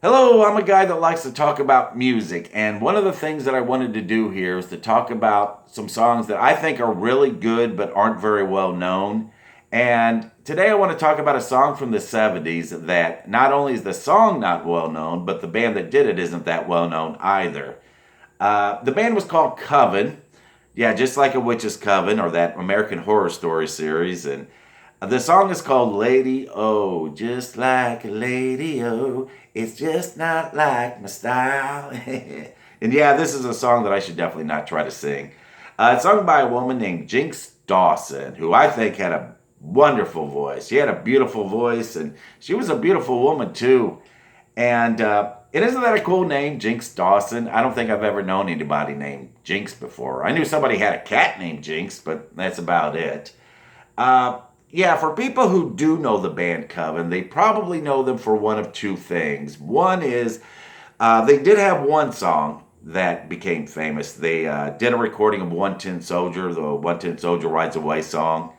Hello, I'm a guy that likes to talk about music, and one of the things that I wanted to do here is to talk about some songs that I think are really good but aren't very well known. And today I want to talk about a song from the 70's that not only is the song not well known, but the band that did it isn't that well known either. The band was called Coven. Yeah, just like a witch's coven or that American Horror Story series. And the song is called Lady O, just like a lady O. It's just not like my style. And yeah, this is a song that I should definitely not try to sing. It's sung by a woman named Jinx Dawson, who I think had a wonderful voice. She had a beautiful voice, and she was a beautiful woman too. And isn't that a cool name, Jinx Dawson? I don't think I've ever known anybody named Jinx before. I knew somebody had a cat named Jinx, but that's about it. Uh, yeah, for people who do know the band Coven, they probably know them for one of two things. One is they did have one song that became famous. They did a recording of 110 Soldier, the 110 Soldier Rides Away song.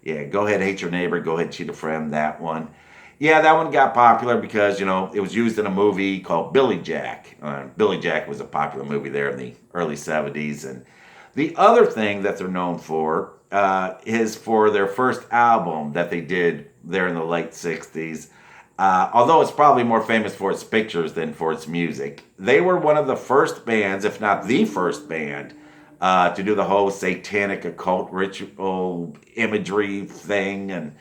Yeah, go ahead, hate your neighbor, go ahead, cheat a friend, that one. Yeah, that one got popular because, it was used in a movie called Billy Jack. Billy Jack was a popular movie there in the early 70's. And the other thing that they're known for is for their first album that they did there in the late 60's. Although it's probably more famous for its pictures than for its music. They were one of the first bands, if not the first band, to do the whole satanic occult ritual imagery thing. And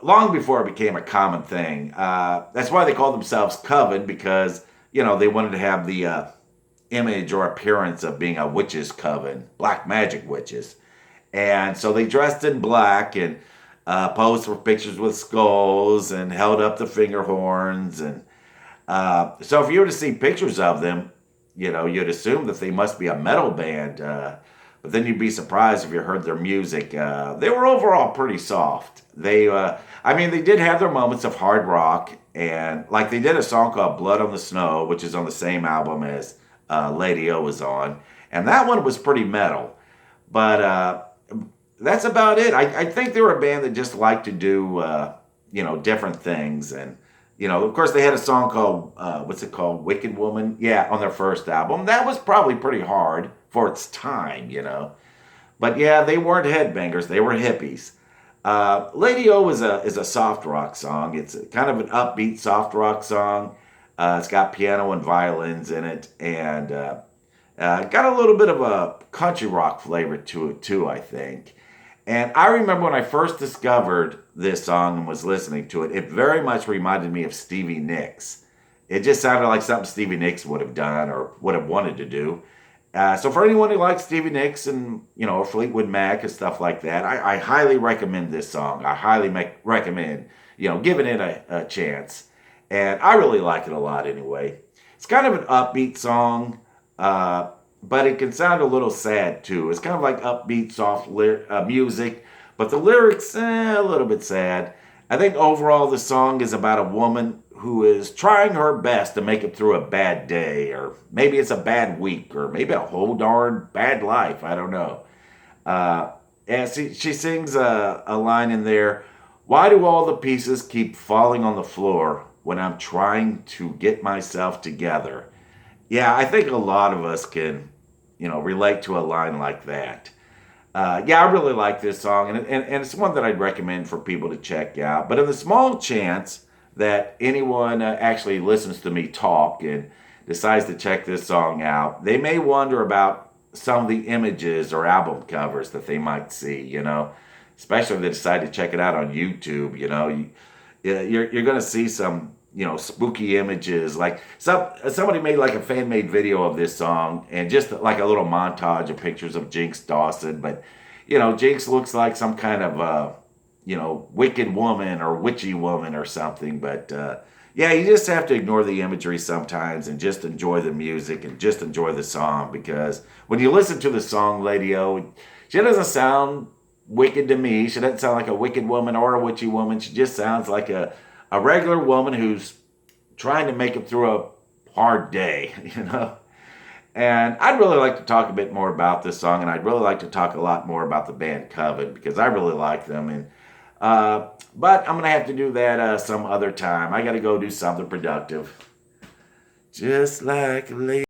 long before it became a common thing. That's why they called themselves Coven because, they wanted to have the image or appearance of being a witch's coven, black magic witches. And so they dressed in black and posed for pictures with skulls and held up the finger horns. And so if you were to see pictures of them, you'd assume that they must be a metal band. But then you'd be surprised if you heard their music. They were overall pretty soft. They did have their moments of hard rock. And like they did a song called Blood on the Snow, which is on the same album as Lady O was on. And that one was pretty metal. But that's about it. I think they were a band that just liked to do, different things. And, of course, they had a song called, what's it called? Wicked Woman? Yeah, on their first album. That was probably pretty hard for its time. But yeah, they weren't headbangers. They were hippies. Lady O is a soft rock song. It's kind of an upbeat soft rock song. It's got piano and violins in it. And got a little bit of a country rock flavor to it, too, I think. And I remember when I first discovered this song and was listening to it, it very much reminded me of Stevie Nicks. It just sounded like something Stevie Nicks would have done or would have wanted to do. So for anyone who likes Stevie Nicks and, Fleetwood Mac and stuff like that, I highly recommend this song. I highly recommend, giving it a chance. And I really like it a lot anyway. It's kind of an upbeat song. But it can sound a little sad too. It's kind of like upbeat, soft music, but the lyrics, a little bit sad. I think overall the song is about a woman who is trying her best to make it through a bad day, or maybe it's a bad week, or maybe a whole darn bad life. I don't know. And she sings a line in there. Why do all the pieces keep falling on the floor when I'm trying to get myself together? Yeah, I think a lot of us can, relate to a line like that. Yeah, I really like this song, and it's one that I'd recommend for people to check out. But in the small chance that anyone actually listens to me talk and decides to check this song out, they may wonder about some of the images or album covers that they might see, especially if they decide to check it out on YouTube, you're going to see some spooky images. Like somebody made like a fan made video of this song and just like a little montage of pictures of Jinx Dawson. But Jinx looks like some kind of wicked woman or witchy woman or something. But yeah, you just have to ignore the imagery sometimes and just enjoy the music and just enjoy the song, because when you listen to the song Lady O, she doesn't sound wicked to me. She doesn't sound like a wicked woman or a witchy woman. She just sounds like a regular woman who's trying to make it through a hard day, And I'd really like to talk a bit more about this song, and I'd really like to talk a lot more about the band Coven, because I really like them. And But I'm going to have to do that some other time. I got to go do something productive. Just like a lady.